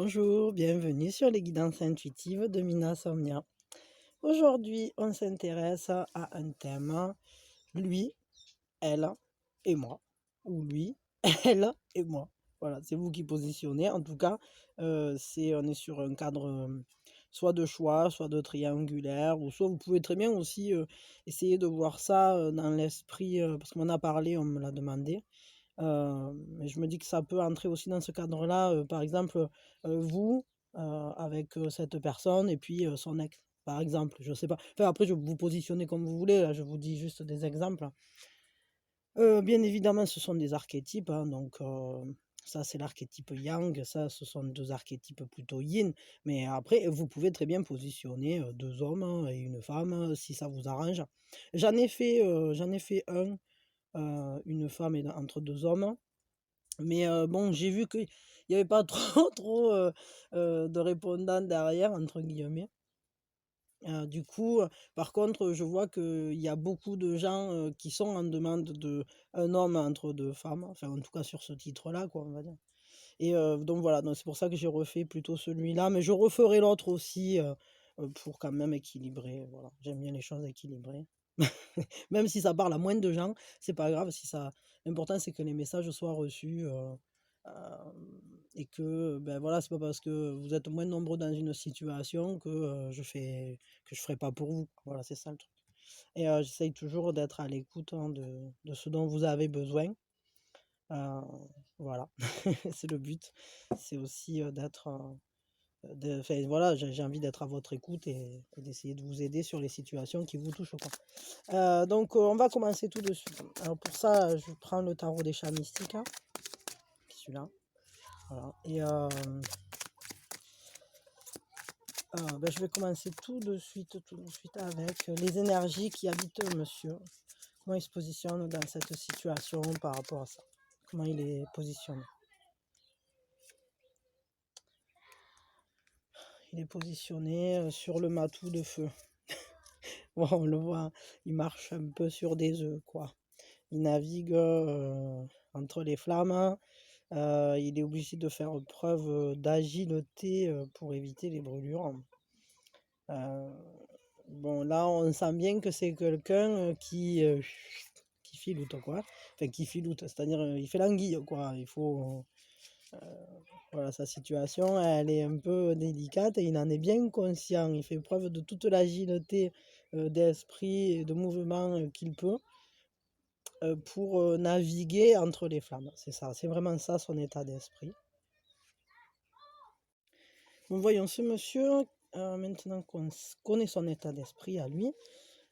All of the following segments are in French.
Bonjour, bienvenue sur les guidances intuitives de Mina Somnia. Aujourd'hui, on s'intéresse à un thème, lui, elle et moi. Ou lui, elle et moi. Voilà, c'est vous qui positionnez. En tout cas, on est sur un cadre soit de choix, soit de triangulaire, ou soit vous pouvez très bien aussi essayer de voir ça dans l'esprit, parce qu'on en a parlé, on me l'a demandé. Mais je me dis que ça peut entrer aussi dans ce cadre-là, par exemple, vous, avec, cette personne et puis, son ex, par exemple, je sais pas. Enfin, après, je vous positionnez comme vous voulez, là, je vous dis juste des exemples. Bien évidemment, ce sont des archétypes, hein, donc ça, c'est l'archétype yang, ça, ce sont 2 archétypes plutôt yin, mais après, vous pouvez très bien positionner, 2 hommes et une femme, si ça vous arrange. J'en ai fait un, une femme et entre 2 hommes. Mais bon, j'ai vu qu'il y avait pas trop, de «répondants derrière» entre guillemets. Du coup, par contre, je vois qu'il y a beaucoup de gens, qui sont en demande d'un homme entre 2 femmes, enfin en tout cas sur ce titre-là quoi, on va dire. Et donc voilà, donc c'est pour ça que j'ai refait plutôt celui-là, mais je referai l'autre aussi, pour quand même équilibrer, voilà. J'aime bien les choses équilibrées. Même si ça parle à moins de gens, c'est pas grave si ça l'important c'est que les messages soient reçus, et que, ben, voilà, c'est pas parce que vous êtes moins nombreux dans une situation que, je ferai pas pour vous. Voilà, c'est ça le truc. Et j'essaye toujours d'être à l'écoute, hein, de ce dont vous avez besoin. Heu, voilà, c'est le but. C'est aussi, enfin voilà, j'ai envie d'être à votre écoute et d'essayer de vous aider sur les situations qui vous touchent, quoi. Donc on va commencer tout de suite. Alors pour ça, je prends le tarot des chats mystiques, hein, celui-là, voilà. Et bah, je vais commencer tout de suite avec les énergies qui habitent monsieur. Comment il se positionne dans cette situation par rapport à ça? Comment il est positionné? Il est positionné, sur le matou de feu. Bon, on le voit, hein, il marche un peu sur des œufs, quoi. Il navigue, entre les flammes. Il est obligé de faire preuve, d'agilité, pour éviter les brûlures. Heu, bon là, on sent bien que c'est quelqu'un, qui filoute quoi. Enfin qui filoute, c'est-à-dire, il fait l'anguille quoi. Il faut, heu, voilà, sa situation elle est un peu délicate et il en est bien conscient. Il fait preuve de toute l'agilité, d'esprit et de mouvement, qu'il peut, pour, naviguer entre les flammes. C'est ça, c'est vraiment ça son état d'esprit. Bon, voyons ce monsieur, maintenant qu'on connaît son état d'esprit à lui,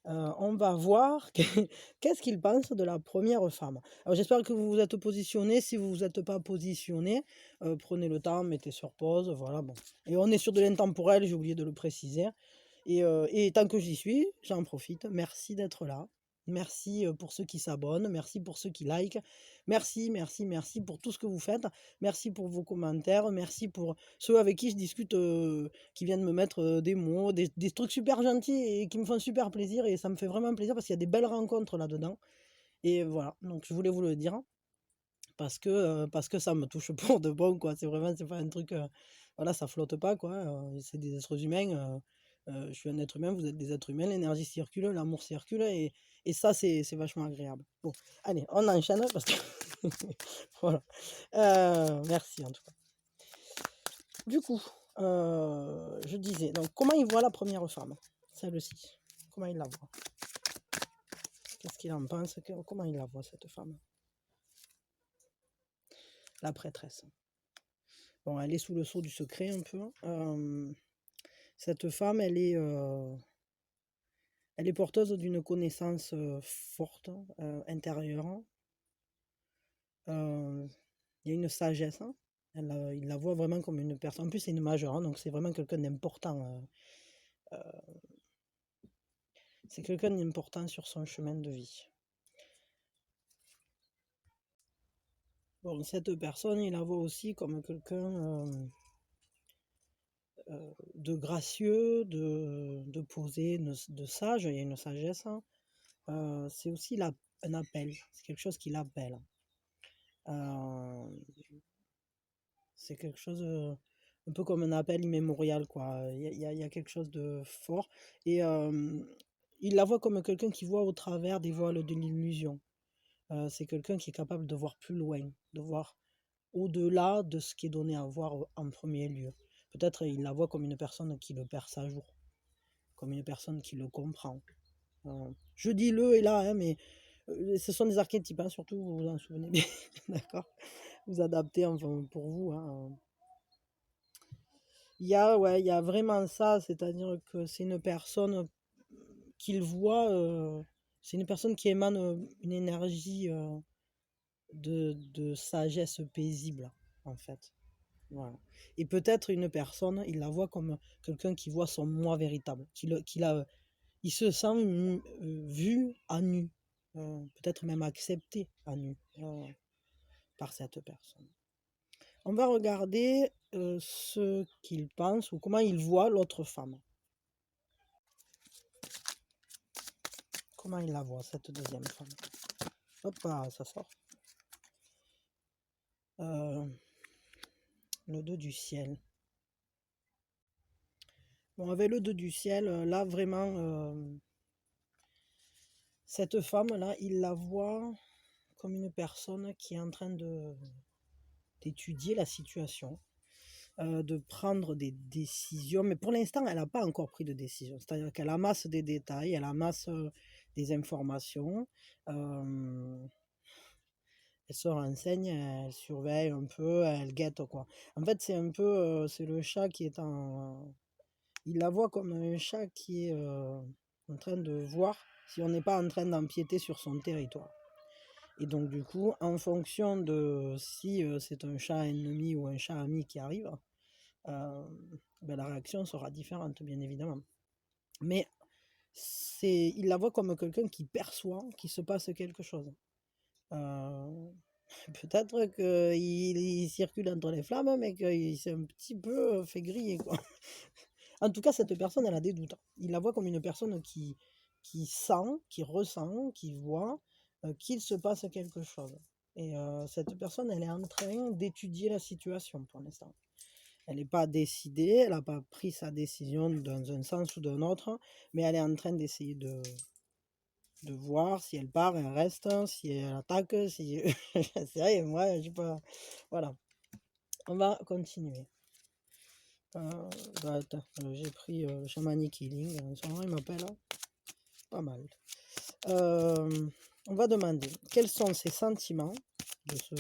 on va voir qu'est-ce qu'il pense de la première femme. Alors j'espère que vous vous êtes positionné. Si vous vous êtes pas positionné, prenez le temps, mettez sur pause, voilà, bon. Et on est sur de l'intemporel, j'ai oublié de le préciser. Et tant que j'y suis, j'en profite. Merci d'être là. Merci, pour ceux qui s'abonnent, merci pour ceux qui likent. Merci, merci, merci pour tout ce que vous faites. Merci pour vos commentaires, merci pour ceux avec qui je discute, qui viennent me mettre, des mots, des trucs super gentils et qui me font super plaisir et ça me fait vraiment plaisir parce qu'il y a des belles rencontres là-dedans. Et voilà, donc je voulais vous le dire parce que ça me touche pour de bon, quoi. C'est pas un truc, voilà, ça flotte pas, quoi, c'est des êtres humains, je suis un être humain, vous êtes des êtres humains, l'énergie circule, l'amour circule et ça, c'est vachement agréable. Bon, allez, on enchaîne parce que voilà, merci en tout cas. Du coup, je disais, donc comment il voit la première femme? Celle-ci, comment il la voit? Qu'est-ce qu'il en pense? Comment il la voit cette femme? La prêtresse. Bon, elle est sous le sceau du secret un peu. Cette femme, elle est porteuse d'une connaissance, forte, intérieure. Heu, il y a une sagesse, hein. Il la voit vraiment comme une personne en plus c'est une majeure, hein, donc c'est vraiment quelqu'un d'important, c'est quelqu'un d'important sur son chemin de vie. Bon, cette personne, il la voit aussi comme quelqu'un, de gracieux, de posé, de sage, il y a une sagesse, hein. C'est aussi un appel, c'est quelque chose qui l'appelle. C'est quelque chose, un peu comme un appel immémorial, quoi. Il y a quelque chose de fort. Et il la voit comme quelqu'un qui voit au travers des voiles de l'illusion. C'est quelqu'un qui est capable de voir plus loin, de voir au-delà de ce qui est donné à voir en premier lieu. Peut-être il la voit comme une personne qui le perce à jour, comme une personne qui le comprend. Je dis le et là, hein, mais ce sont des archétypes, hein, surtout vous vous en souvenez bien, d'accord? Vous adaptez enfin, pour vous. Hein. Ouais, il y a vraiment ça, c'est-à-dire que c'est une personne qu'il voit, c'est une personne qui émane une énergie de sagesse paisible, en fait. Voilà. Et peut-être une personne, il la voit comme quelqu'un qui voit son moi véritable, il se sent vu à nu, peut-être même accepté à nu par cette personne. On va regarder ce qu'il pense ou comment il voit l'autre femme. Comment il la voit, cette deuxième femme. Hop, ça sort. Le 2 du ciel. Bon, avec le 2 du ciel, là, vraiment, cette femme-là, il la voit comme une personne qui est en train d'étudier la situation, de prendre des décisions. Mais pour l'instant, elle n'a pas encore pris de décision. C'est-à-dire qu'elle amasse des détails, elle amasse des informations. Elle se renseigne, elle surveille un peu, elle guette, quoi. En fait, c'est un peu, c'est le chat qui est il la voit comme un chat qui est en train de voir si on n'est pas en train d'empiéter sur son territoire. Et donc, du coup, en fonction de si c'est un chat ennemi ou un chat ami qui arrive, ben, la réaction sera différente, bien évidemment. Mais il la voit comme quelqu'un qui perçoit qu'il se passe quelque chose. Peut-être qu'il circule entre les flammes, mais qu'il s'est un petit peu fait griller, quoi. En tout cas, cette personne, elle a des doutes. Il la voit comme une personne qui sent, qui ressent, qui voit qu'il se passe quelque chose. Et cette personne, elle est en train d'étudier la situation pour l'instant. Elle n'est pas décidée, elle n'a pas pris sa décision dans un sens ou d'un autre, mais elle est en train d'essayer de voir si elle part, elle reste, si elle attaque, si... C'est vrai, moi, je sais pas... Voilà. On va continuer. Attends, j'ai pris Shamanic Healing, il m'appelle. Pas mal. On va demander quels sont ses sentiments de ce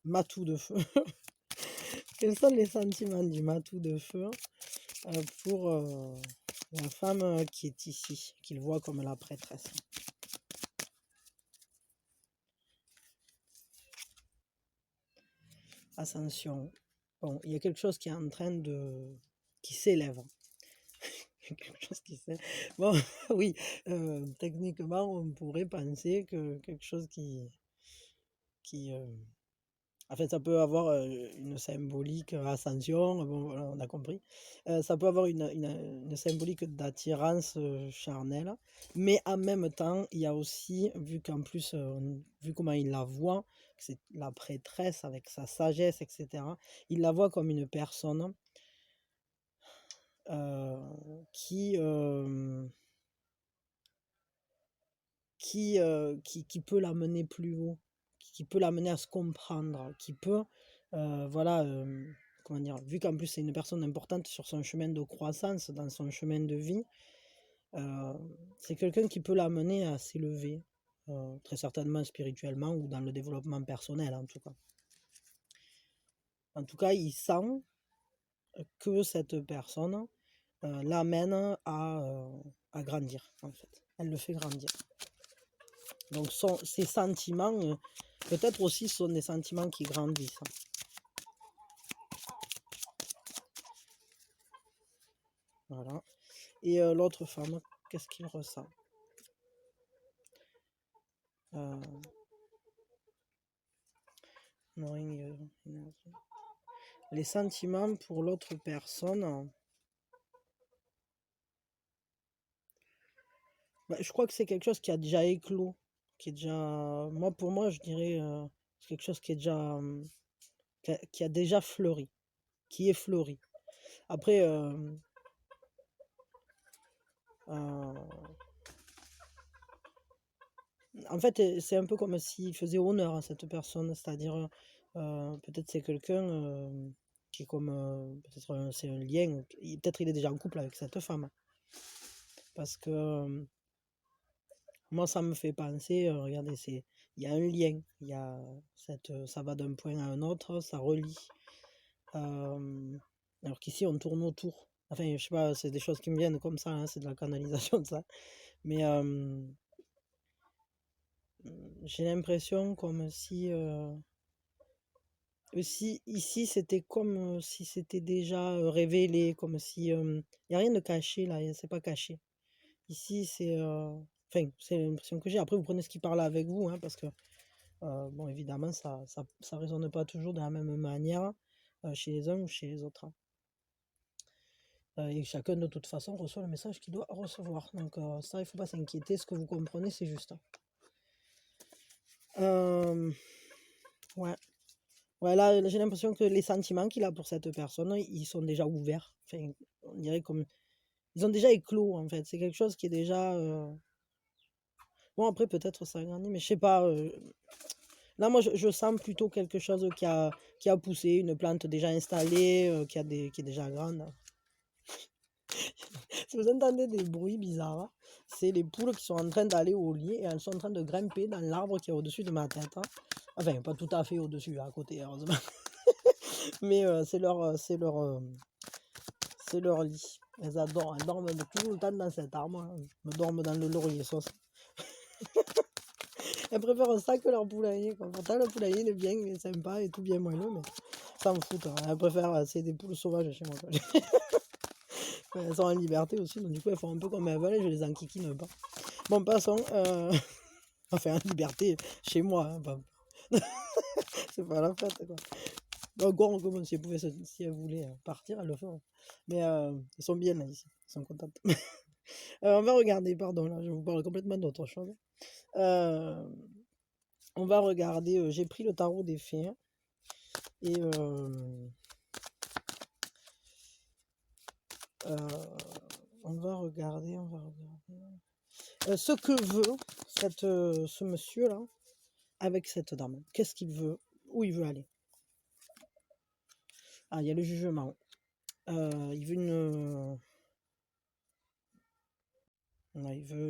matou de feu. Quels sont les sentiments du matou de feu pour la femme qui est ici, qu'il voit comme la prêtresse. Ascension. Bon, il y a quelque chose qui est en train qui s'élève. Quelque chose qui s'élève. Bon, oui, techniquement, on pourrait penser que quelque chose qui en fait, ça peut avoir une symbolique ascension, bon, voilà, on a compris. Ça peut avoir une symbolique d'attirance charnelle, mais en même temps, il y a aussi, vu qu'en plus, vu comment il la voit, que c'est la prêtresse avec sa sagesse, etc., il la voit comme une personne euh, qui, euh, qui peut l'amener plus haut, qui peut l'amener à se comprendre, qui peut, voilà, comment dire, vu qu'en plus c'est une personne importante sur son chemin de croissance, dans son chemin de vie, c'est quelqu'un qui peut l'amener à s'élever, très certainement spirituellement ou dans le développement personnel en tout cas. En tout cas, il sent que cette personne l'amène à grandir, en fait. Elle le fait grandir. Donc ces sentiments, peut-être aussi, sont des sentiments qui grandissent. Voilà. Et l'autre femme, qu'est-ce qu'il ressent? Les sentiments pour l'autre personne, je crois que c'est quelque chose qui a déjà éclos, qui est déjà, pour moi, je dirais, c'est quelque chose qui est déjà, qui a déjà fleuri. qui est fleuri. Après, euh, en fait, c'est un peu comme s'il faisait honneur à cette personne, c'est-à-dire, peut-être c'est quelqu'un qui est comme, peut-être c'est un lien, peut-être il est déjà en couple avec cette femme, parce que moi ça me fait penser, regardez, il y a un lien, il y a ça va d'un point à un autre, ça relie, alors qu'ici on tourne autour. Enfin, je sais pas, c'est des choses qui me viennent comme ça, hein, c'est de la canalisation de ça, mais j'ai l'impression comme si ici, c'était comme si c'était déjà révélé, comme si il n'y a rien de caché là, c'est pas caché. Ici, enfin, c'est l'impression que j'ai. Après, vous prenez ce qui parle avec vous, hein, parce que, bon, évidemment, ça résonne pas toujours de la même manière chez les uns ou chez les autres, hein. Et chacun, de toute façon, reçoit le message qu'il doit recevoir. Donc, ça, il faut pas s'inquiéter. Ce que vous comprenez, c'est juste, hein. Ouais. Ouais, là, j'ai l'impression que les sentiments qu'il a pour cette personne, ils sont déjà ouverts. Enfin, on dirait comme... Ils ont déjà éclos, en fait. C'est quelque chose qui est déjà... Bon, après, peut-être ça grandit, mais je sais pas. Là, moi, je sens plutôt quelque chose qui a poussé, une plante déjà installée, qui est déjà grande. Si vous entendez des bruits bizarres, c'est les poules qui sont en train d'aller au lit et elles sont en train de grimper dans l'arbre qui est au-dessus de ma tête, hein. Enfin, pas tout à fait au-dessus, à côté, heureusement. Mais c'est leur lit. Elles adorent, elles dorment tout le temps dans cet arbre, hein. Elles dorment dans le laurier sauce. Elles préfèrent ça que leur poulailler, quoi. Pourtant, le poulailler il est bien, il est sympa et tout bien moelleux, mais ça me fout, hein. Elles préfèrent, c'est des poules sauvages chez moi, quoi. Elles sont en liberté aussi, donc du coup, elles font un peu comme elles veulent et je les enquiquine pas. Bon, passons. Enfin, en liberté chez moi, hein, pas... c'est pas la fête, quoi. Donc, comme si elles, pouvaient si elles voulaient partir, elles le feront. Mais elles sont bien là ici, elles sont contentes. On va regarder, pardon, là, je vous parle complètement d'autre chose. On va regarder, j'ai pris le tarot des fées, hein, et on va regarder ce que veut ce monsieur-là avec cette dame. Qu'est-ce qu'il veut? Où il veut aller? Ah, il y a le jugement. Il veut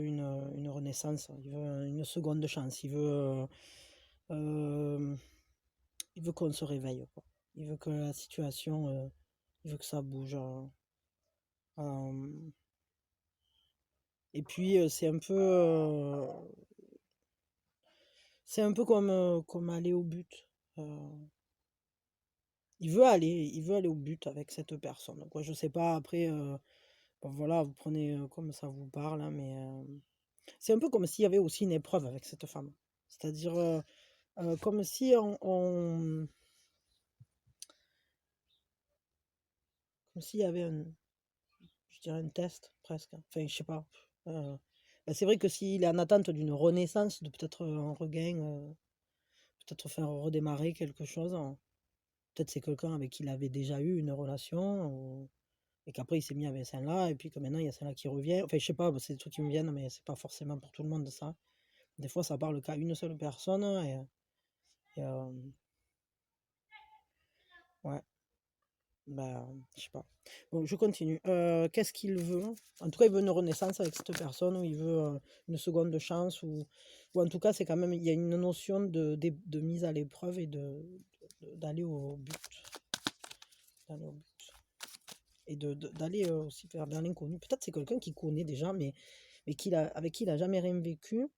une renaissance, il veut une seconde chance, il veut qu'on se réveille, quoi. Il veut que la situation, il veut que ça bouge. Euh, et puis c'est un peu comme aller au but. Euh, il veut aller au but avec cette personne, quoi. Je sais pas, après, bon, voilà, vous prenez comme ça vous parle, hein, mais c'est un peu comme s'il y avait aussi une épreuve avec cette femme. C'est-à-dire, comme si comme s'il y avait je dirais un test presque. Enfin, je sais pas. Bah, c'est vrai que s'il est en attente d'une renaissance, de peut-être un regain, peut-être faire redémarrer quelque chose, hein. Peut-être c'est quelqu'un avec qui il avait déjà eu une relation, et qu'après il s'est mis avec celle-là, et puis que maintenant il y a celle-là qui revient. Enfin, je sais pas, c'est des trucs qui me viennent, mais c'est pas forcément pour tout le monde ça. Des fois, ça parle qu'à une seule personne, et, ouais. Bah, je sais pas. Bon, je continue. Qu'est-ce qu'il veut? En tout cas, il veut une renaissance avec cette personne, ou il veut une seconde chance, ou en tout cas, c'est quand même, il y a une notion de mise à l'épreuve et d'aller au but. D'aller au but. Et d'aller aussi vers dans l'inconnu. Peut-être c'est quelqu'un qui connaît déjà, mais avec qui il n'a jamais rien vécu.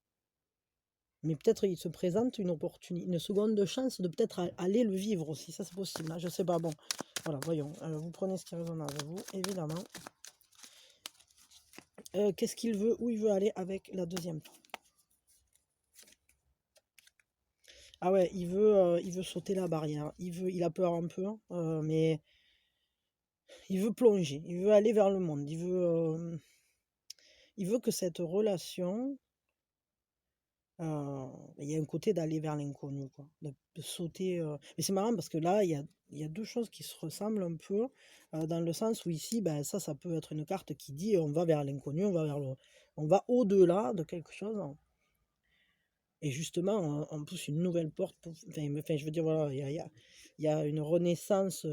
Mais peut-être il se présente une opportunité, une seconde chance de peut-être aller le vivre aussi. Ça, c'est possible, hein. Je sais pas. Bon, voilà, voyons. Vous prenez ce qui résonne avec vous, évidemment. Qu'est-ce qu'il veut? Où il veut aller avec la deuxième femme? Ah ouais, il veut sauter la barrière. Il a peur un peu, mais il veut plonger. Il veut aller vers le monde. Il veut que cette relation Il y a un côté d'aller vers l'inconnu, quoi, de sauter. Mais c'est marrant parce que là, il y a deux choses qui se ressemblent un peu, dans le sens où ici, ben, ça peut être une carte qui dit on va vers l'inconnu, on va au-delà de quelque chose. Et justement, on pousse une nouvelle porte. Enfin, je veux dire, voilà, il y a une renaissance.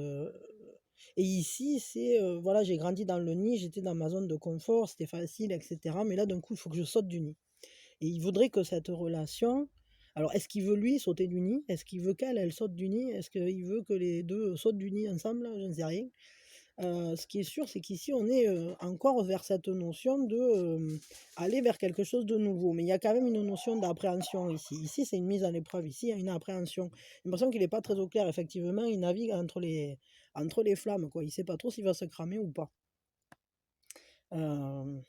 Et ici, c'est, voilà, j'ai grandi dans le nid, j'étais dans ma zone de confort, c'était facile, etc. Mais là, d'un coup, il faut que je saute du nid. Et il voudrait que cette relation. Alors, est-ce qu'il veut lui sauter du nid? Est-ce qu'il veut qu'elle, elle saute du nid? Est-ce qu'il veut que les deux sautent du nid ensemble? Je ne sais rien. Ce qui est sûr, c'est qu'ici, on est encore vers cette notion de aller vers quelque chose de nouveau. Mais il y a quand même une notion d'appréhension ici. Ici, c'est une mise à l'épreuve. Ici, il y a une appréhension. J'ai l'impression qu'il n'est pas très au clair. Effectivement, il navigue entre les flammes, quoi. Il ne sait pas trop s'il va se cramer ou pas. Euh,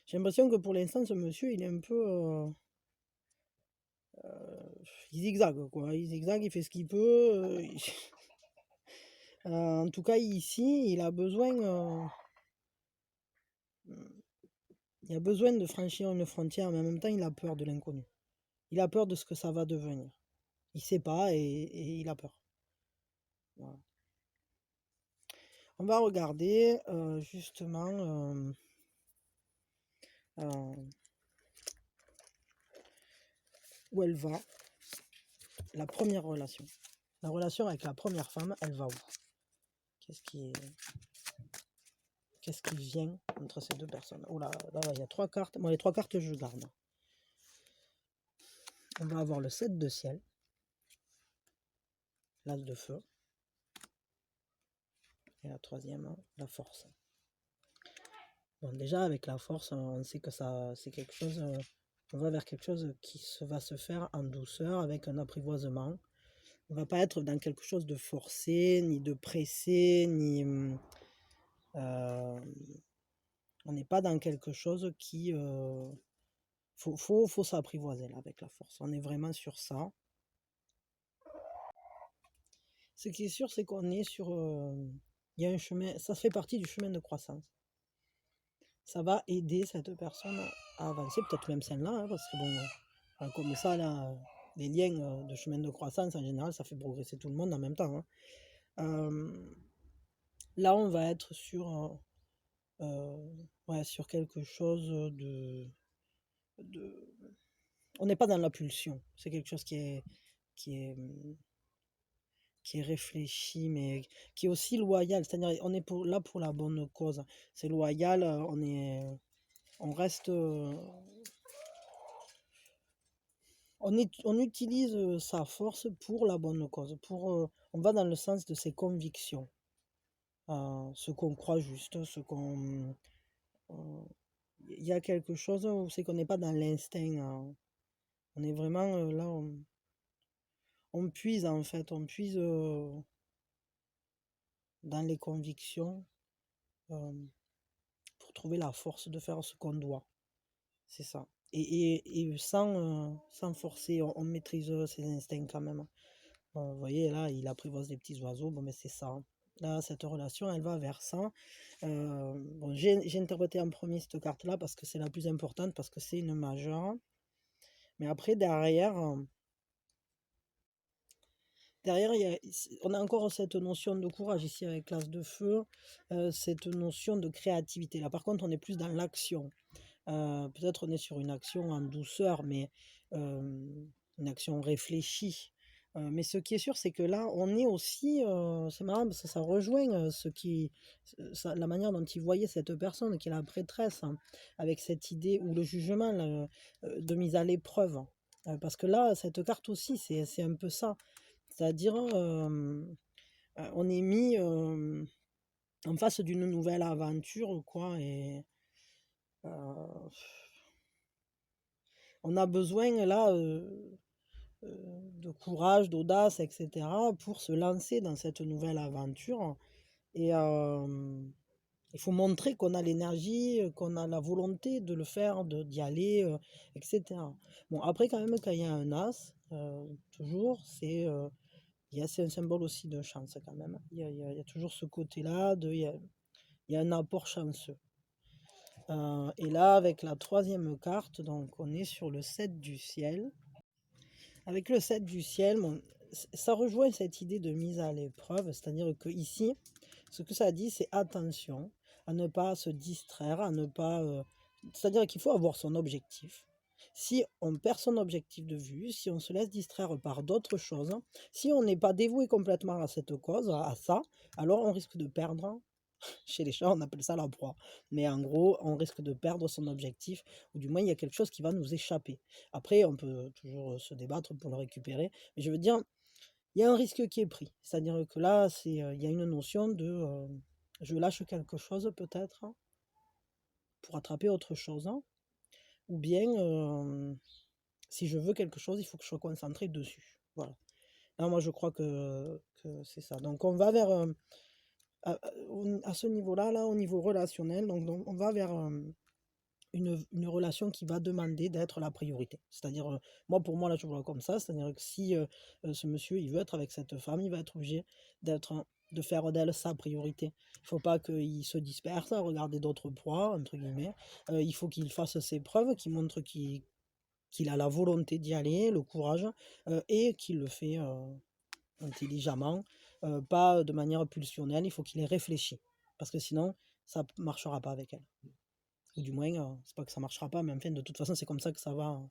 j'ai l'impression que pour l'instant, ce monsieur, il est un peu. Il zigzague, quoi. Il zigzague, il fait ce qu'il peut. En tout cas, ici, il a besoin. Il a besoin de franchir une frontière, mais en même temps, il a peur de l'inconnu. Il a peur de ce que ça va devenir. Il sait pas et il a peur. Voilà. On va regarder justement euh, où elle va, la première relation. La relation avec la première femme, elle va où? Qu'est-ce qui vient entre ces deux personnes? Oh là, là, il y a trois cartes. Moi, les trois cartes, je garde. On va avoir le 7 de ciel, l'as de feu, et la troisième, la force. Bon, déjà, avec la force, on sait que ça, c'est quelque chose, on va vers quelque chose qui va se faire en douceur, avec un apprivoisement. On va pas être dans quelque chose de forcé, ni de pressé, ni... on n'est pas dans quelque chose qui... faut s'apprivoiser là, avec la force. On est vraiment sur ça. Ce qui est sûr, c'est qu'on est sur... il y a un chemin, ça fait partie du chemin de croissance. Ça va aider cette personne à avancer, peut-être même celle-là, hein, parce que bon, comme ça, là, les liens de chemin de croissance, en général, ça fait progresser tout le monde en même temps. Hein. Là, on va être ouais, sur quelque chose de... On n'est pas dans la pulsion, c'est quelque chose qui est, qui est réfléchi, mais qui est aussi loyal. C'est-à-dire, on est là pour la bonne cause. C'est loyal, on reste... on utilise sa force pour la bonne cause. On va dans le sens de ses convictions. Ce qu'on croit juste, ce qu'on... Il y a quelque chose où c'est qu'on n'est pas dans l'instinct. On est vraiment là, on puise en fait, on puise dans les convictions pour trouver la force de faire ce qu'on doit. C'est ça. Et sans forcer, on maîtrise ses instincts quand même. Vous voyez, là, il apprivoise les petits oiseaux. Bon, mais c'est ça. Là, cette relation, elle va vers ça. Bon, j'ai interprété en premier cette carte-là parce que c'est la plus importante, parce que c'est une majeure. Mais après, derrière on a encore cette notion de courage ici avec l'as de feu, cette notion de créativité. Là, par contre, on est plus dans l'action. Peut-être on est sur une action en douceur, mais une action réfléchie. Mais ce qui est sûr, c'est que là, on est aussi, c'est marrant parce que ça rejoint la manière dont il voyait cette personne, qui est la prêtresse, hein, avec cette idée, ou le jugement là, de mise à l'épreuve. Parce que là, cette carte aussi, c'est un peu ça. C'est-à-dire, on est mis en face d'une nouvelle aventure, quoi, et euh, on a besoin là de courage, d'audace, etc., pour se lancer dans cette nouvelle aventure. Et il faut montrer qu'on a l'énergie, qu'on a la volonté de le faire, d'y aller, etc. Bon, après, quand même, quand il y a un as, toujours, c'est un symbole aussi de chance, quand même. Il y a toujours ce côté-là, il y a un apport chanceux. Et là, avec la troisième carte, donc on est sur le 7 du ciel. Avec le 7 du ciel, ça rejoint cette idée de mise à l'épreuve, c'est-à-dire que ici, ce que ça dit, c'est attention à ne pas se distraire, à ne pas... c'est-à-dire qu'il faut avoir son objectif. Si on perd son objectif de vue, si on se laisse distraire par d'autres choses, si on n'est pas dévoué complètement à cette cause, à ça, alors on risque de perdre. Chez les chats, on appelle ça la proie. Mais en gros, on risque de perdre son objectif, ou du moins, il y a quelque chose qui va nous échapper. Après, on peut toujours se débattre pour le récupérer. Mais je veux dire, il y a un risque qui est pris. C'est-à-dire que là, il y a une notion de je lâche quelque chose peut-être pour attraper autre chose. Ou bien, si je veux quelque chose, il faut que je sois concentré dessus. Voilà. Là, moi, je crois que c'est ça. Donc, on va vers... à ce niveau-là, là, au niveau relationnel, donc on va vers une relation qui va demander d'être la priorité. C'est-à-dire, moi, pour moi, là, je vois comme ça, c'est-à-dire que si ce monsieur, il veut être avec cette femme, il va être obligé de faire d'elle sa priorité. Il ne faut pas qu'il se disperse à regarder d'autres proies, entre guillemets. Il faut qu'il fasse ses preuves, qu'il montre qu'il a la volonté d'y aller, le courage, et qu'il le fait intelligemment, pas de manière pulsionnelle, il faut qu'il ait réfléchi. Parce que sinon, ça ne marchera pas avec elle. Ou du moins, c'est pas que ça marchera pas, mais enfin, de toute façon, c'est comme ça que ça va.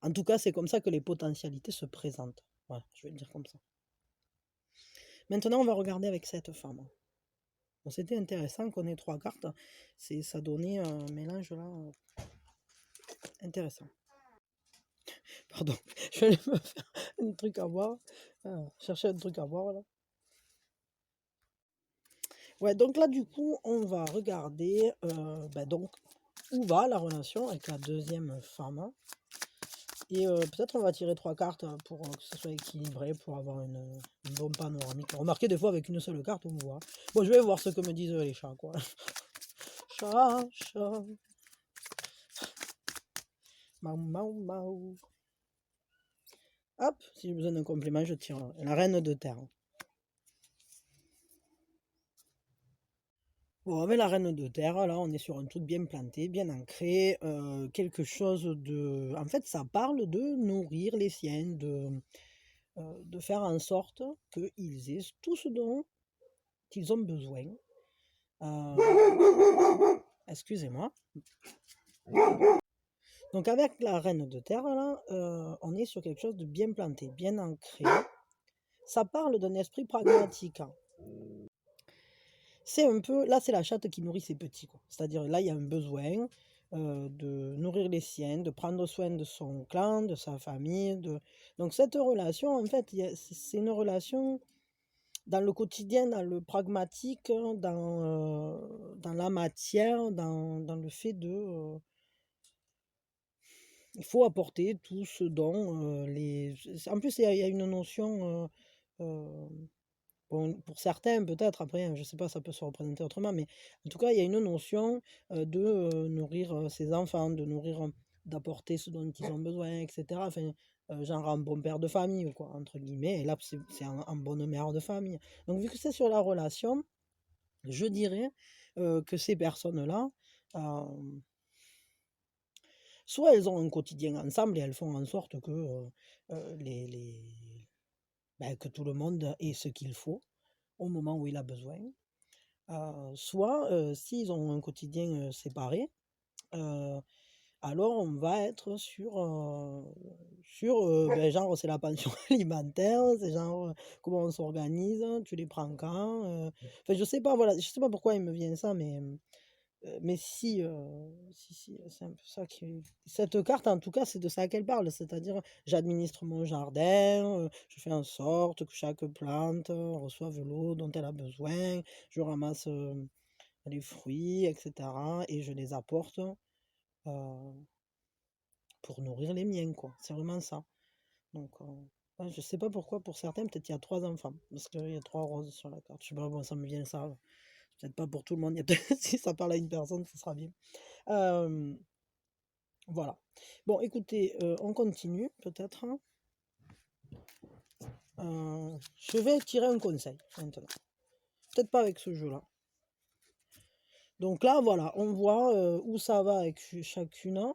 En tout cas, c'est comme ça que les potentialités se présentent. Voilà, je vais le dire comme ça. Maintenant, on va regarder avec cette femme. Bon, c'était intéressant qu'on ait trois cartes. Ça donnait un mélange là intéressant. Pardon, je vais aller me faire un truc à boire. Chercher un truc à boire là. Ouais, donc là, du coup, on va regarder donc, où va la relation avec la deuxième femme. Et peut-être on va tirer trois cartes pour que ce soit équilibré, pour avoir une bonne panoramique. Remarquez, des fois, avec une seule carte, on voit. Bon, je vais voir ce que me disent les chats, quoi. Chat, chat. Mau, mau, mau. Hop, si j'ai besoin d'un complément, je tire la reine de terre. Bon, avec la reine de terre, là, on est sur un truc bien planté, bien ancré, quelque chose de... En fait, ça parle de nourrir les siens, de faire en sorte qu'ils aient tout ce dont ils ont besoin. Excusez-moi. Donc avec la reine de terre, là, on est sur quelque chose de bien planté, bien ancré. Ça parle d'un esprit pragmatique. C'est un peu, là c'est la chatte qui nourrit ses petits, quoi. C'est-à-dire là il y a un besoin de nourrir les siens, de prendre soin de son clan, de sa famille. Donc cette relation, en fait, c'est une relation dans le quotidien, dans le pragmatique, dans la matière, dans le fait de... il faut apporter tout ce dont les... En plus, il y a une notion... bon, pour certains, peut-être, après, je ne sais pas, ça peut se représenter autrement, mais en tout cas, il y a une notion de nourrir ses enfants, de nourrir, d'apporter ce dont ils ont besoin, etc. Enfin, genre un bon père de famille, quoi, entre guillemets. Et là, c'est un bonne mère de famille. Donc, vu que c'est sur la relation, je dirais que ces personnes-là, euh, soit elles ont un quotidien ensemble et elles font en sorte que, que tout le monde ait ce qu'il faut au moment où il a besoin. Soit, s'ils ont un quotidien séparé, alors on va être genre c'est la pension alimentaire, c'est genre comment on s'organise, tu les prends quand. Enfin, je sais pas, voilà, je sais pas pourquoi il me vient ça, mais si, c'est un peu ça qui... Cette carte, en tout cas, c'est de ça qu'elle parle, c'est-à-dire j'administre mon jardin, je fais en sorte que chaque plante reçoive l'eau dont elle a besoin, je ramasse les fruits, etc. et je les apporte pour nourrir les miens, quoi. C'est vraiment ça. Donc, ouais, je sais pas pourquoi, pour certains, peut-être il y a trois enfants, parce qu'il y a trois roses sur la carte. Je sais pas, bon, ça me vient ça. Peut-être pas pour tout le monde, si ça parle à une personne, ce sera bien. Voilà. Bon, écoutez, on continue peut-être. Je vais tirer un conseil maintenant. Peut-être pas avec ce jeu-là. Donc là, voilà, on voit où ça va avec chacune.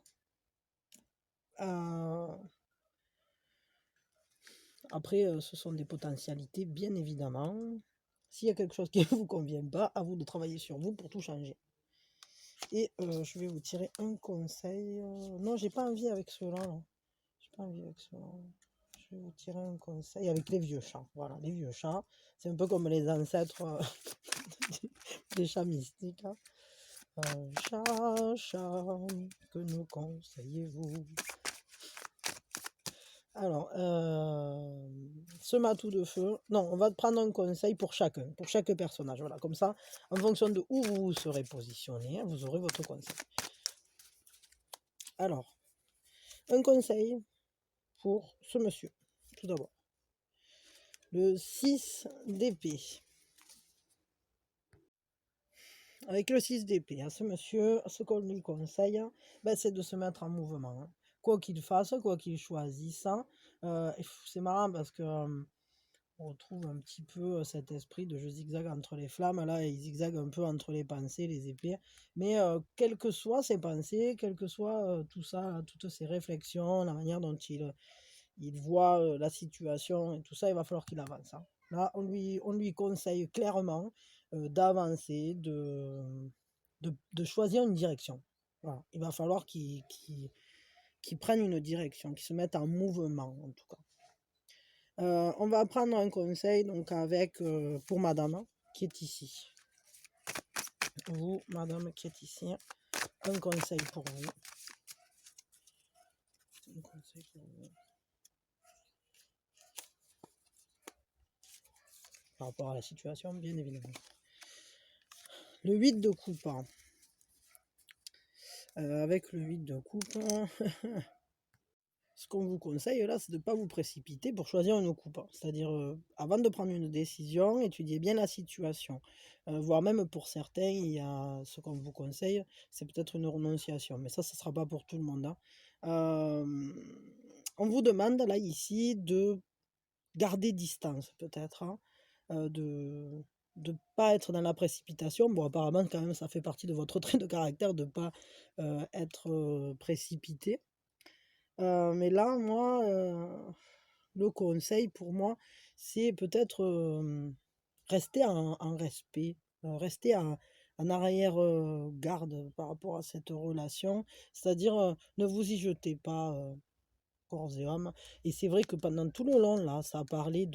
Après, ce sont des potentialités, bien évidemment. S'il y a quelque chose qui ne vous convient pas, à vous de travailler sur vous pour tout changer. Et je vais vous tirer un conseil. Non, j'ai pas envie avec cela. J'ai pas envie avec cela. Je vais vous tirer un conseil avec les vieux chats. Voilà, les vieux chats. C'est un peu comme les ancêtres des chats mystiques. Hein. Chat, chat, que nous conseillez-vous? Alors, ce matou de feu, non, on va prendre un conseil pour chacun, pour chaque personnage. Voilà, comme ça, en fonction de où vous serez positionné, vous aurez votre conseil. Alors, un conseil pour ce monsieur, tout d'abord. Le 6 d'épée. Avec le 6 d'épée, ce monsieur, ce qu'on lui conseille, ben, c'est de se mettre en mouvement. Hein. Quoi qu'il fasse, quoi qu'il choisisse. C'est marrant parce que on retrouve un petit peu cet esprit de je zigzague entre les flammes. Là, il zigzague un peu entre les pensées, les épées. Mais quelles que soient ses pensées, quelles que soient tout ça, toutes ses réflexions, la manière dont il voit la situation et tout ça, il va falloir qu'il avance. Hein. Là, on lui conseille clairement d'avancer, de choisir une direction. Voilà. Il va falloir qu'il prenne une direction, qu'il se mette en mouvement en tout cas. On va prendre un conseil donc avec pour madame qui est ici. Vous, madame qui est ici, un conseil pour vous. Un conseil pour vous. Par rapport à la situation, bien évidemment. Le 8 de coupe. Avec le 8 de coupe, ce qu'on vous conseille là, c'est de ne pas vous précipiter pour choisir une coupe. C'est-à-dire, avant de prendre une décision, étudiez bien la situation. Voire même pour certains, il y a ce qu'on vous conseille, c'est peut-être une renonciation. Mais ça ne sera pas pour tout le monde. Hein. On vous demande là, ici, de garder distance, peut-être. Hein, de ne pas être dans la précipitation. Bon, apparemment, quand même, ça fait partie de votre trait de caractère de ne pas être précipité. Mais là, moi, le conseil pour moi, c'est peut-être rester en respect, rester en arrière-garde par rapport à cette relation. C'est-à-dire, ne vous y jetez pas corps et âme. Et c'est vrai que pendant tout le long, là, ça a parlé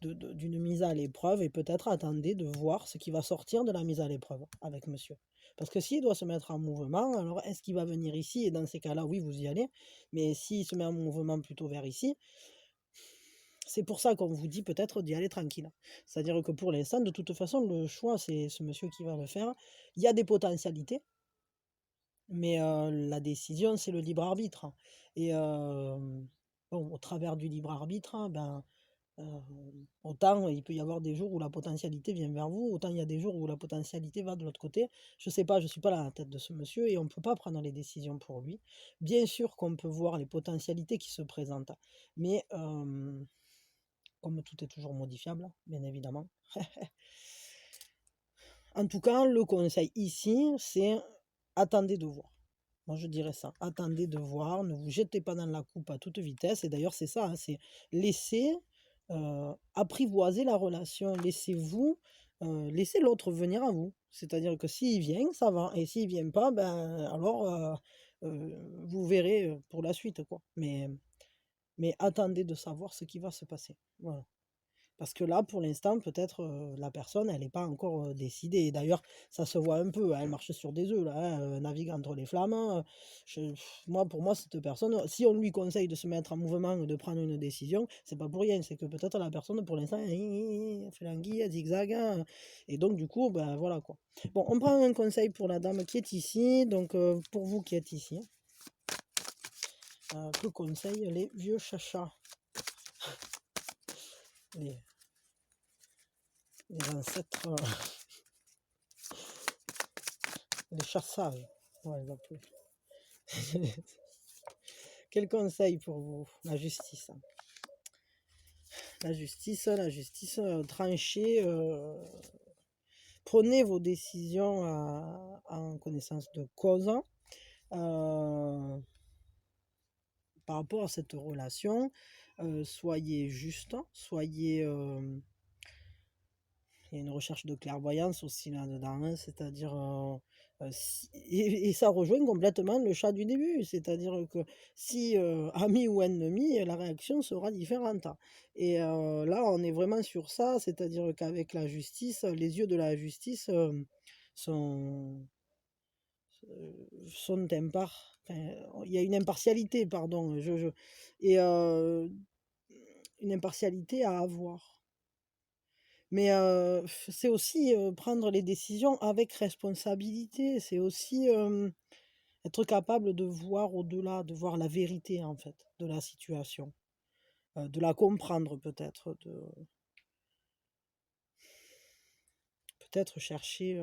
d'une mise à l'épreuve et peut-être attendez de voir ce qui va sortir de la mise à l'épreuve avec monsieur. Parce que s'il doit se mettre en mouvement, alors est-ce qu'il va venir ici? Et dans ces cas-là, oui, vous y allez. Mais s'il se met en mouvement plutôt vers ici, c'est pour ça qu'on vous dit peut-être d'y aller tranquille. C'est-à-dire que pour l'instant, de toute façon, le choix, c'est ce monsieur qui va le faire. Il y a des potentialités, mais la décision, c'est le libre arbitre. Et bon, au travers du libre arbitre, ben, autant il peut y avoir des jours où la potentialité vient vers vous, autant il y a des jours où la potentialité va de l'autre côté. Je sais pas, je suis pas à la tête de ce monsieur et on ne peut pas prendre les décisions pour lui. Bien sûr qu'on peut voir les potentialités qui se présentent, mais comme tout est toujours modifiable, bien évidemment. En tout cas, le conseil ici, c'est attendez de voir. Moi, je dirais ça. Attendez de voir, ne vous jetez pas dans la coupe à toute vitesse. Et d'ailleurs, c'est ça, hein, c'est laisser apprivoiser la relation. Laissez-vous, laissez l'autre venir à vous. C'est-à-dire que s'il vient, ça va. Et s'il vient pas, ben alors vous verrez pour la suite, quoi. Mais attendez de savoir ce qui va se passer. Voilà. Parce que là, pour l'instant, peut-être la personne, elle n'est pas encore décidée. Et d'ailleurs, ça se voit un peu, hein, elle marche sur des œufs, là, hein, navigue entre les flammes. Hein. Moi, pour moi, cette personne, si on lui conseille de se mettre en mouvement ou de prendre une décision, c'est pas pour rien. C'est que peut-être la personne, pour l'instant, elle fait l'anguille, elle zigzague. Hein. Et donc, du coup, ben voilà quoi. Bon, on prend un conseil pour la dame qui est ici. Donc, pour vous qui êtes ici, que conseillent les vieux chachas, les ancêtres, les chassages, on va les appeler. Quel conseil pour vous? La justice. La justice tranchée prenez vos décisions en connaissance de cause, par rapport à cette relation. Soyez juste, soyez... il y a une recherche de clairvoyance aussi là-dedans, hein, c'est-à-dire... et ça rejoint complètement le chat du début, c'est-à-dire que si ami ou ennemi, la réaction sera différente. Et là, on est vraiment sur ça, c'est-à-dire qu'avec la justice, les yeux de la justice sont, sont enfin, il y a une impartialité, pardon, et une impartialité à avoir. Mais c'est aussi prendre les décisions avec responsabilité, c'est aussi être capable de voir au-delà, de voir la vérité en fait de la situation, de la comprendre peut-être, peut-être chercher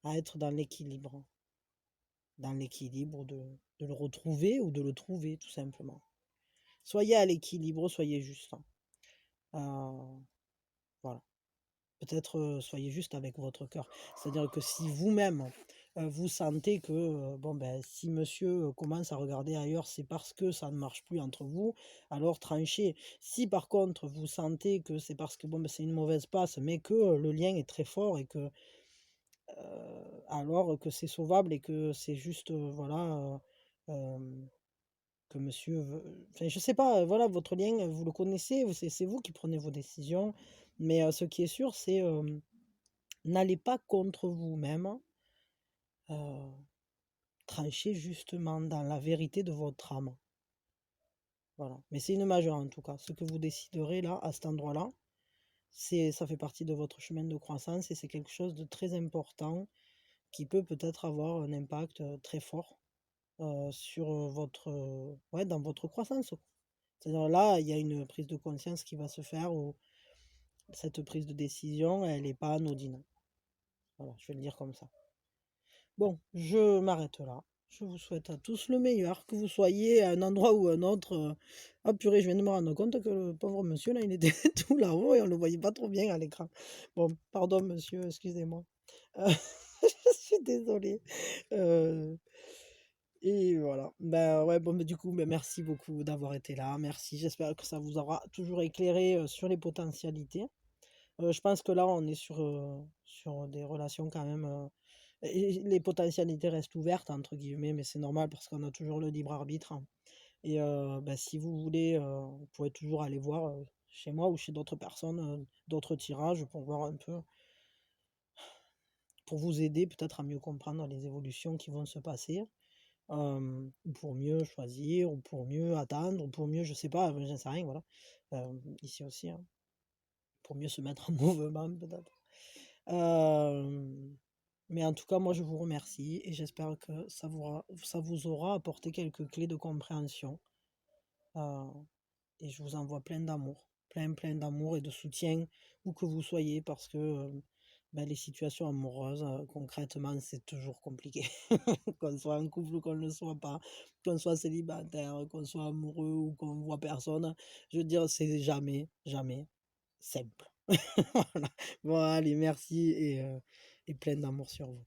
à être dans l'équilibre de le retrouver ou de le trouver tout simplement. Soyez à l'équilibre, soyez juste, hein. Voilà. Peut-être soyez juste avec votre cœur. C'est-à-dire que si vous-même, vous sentez que, bon, ben, si monsieur commence à regarder ailleurs, c'est parce que ça ne marche plus entre vous, alors tranchez. Si par contre vous sentez que c'est parce que bon, ben, c'est une mauvaise passe, mais que le lien est très fort et que alors que c'est sauvable et que c'est juste, voilà, que monsieur veut, enfin, je sais pas, voilà, votre lien, vous le connaissez, c'est vous qui prenez vos décisions, mais ce qui est sûr, c'est n'allez pas contre vous-même, euh, tranchez justement dans la vérité de votre âme. Voilà. Mais c'est une majeure en tout cas. Ce que vous déciderez là, à cet endroit-là, ça fait partie de votre chemin de croissance et c'est quelque chose de très important qui peut peut-être avoir un impact très fort sur votre, ouais, dans votre croissance. C'est-à-dire là, il y a une prise de conscience qui va se faire où cette prise de décision, elle n'est pas anodine. Voilà, je vais le dire comme ça. Bon, je m'arrête là. Je vous souhaite à tous le meilleur, que vous soyez à un endroit ou un autre. Ah purée, je viens de me rendre compte que le pauvre monsieur, là, il était tout là-haut et on le voyait pas trop bien à l'écran. Bon, pardon monsieur, excusez-moi. Euh, je suis désolée. Euh, et voilà. Ben ouais, bon, mais du coup, ben, merci beaucoup d'avoir été là. Merci. J'espère que ça vous aura toujours éclairé sur les potentialités. Je pense que là, on est sur des relations quand même. Et les potentialités restent ouvertes, entre guillemets, mais c'est normal parce qu'on a toujours le libre arbitre, hein. Et bah, si vous voulez, vous pouvez toujours aller voir chez moi ou chez d'autres personnes, d'autres tirages pour voir un peu, pour vous aider peut-être à mieux comprendre les évolutions qui vont se passer, ou pour mieux choisir, ou pour mieux attendre, ou pour mieux, je sais pas, j'en sais rien, voilà. Ici aussi, hein, pour mieux se mettre en mouvement peut-être. Mais en tout cas, moi, je vous remercie et j'espère que ça vous aura apporté quelques clés de compréhension. Euh, et je vous envoie plein d'amour, plein d'amour et de soutien où que vous soyez parce que ben, les situations amoureuses, concrètement, c'est toujours compliqué. Qu'on soit en couple ou qu'on ne le soit pas, qu'on soit célibataire, qu'on soit amoureux ou qu'on voit personne, je veux dire, c'est jamais simple. Voilà. Bon, allez, merci et plein d'amour sur vous.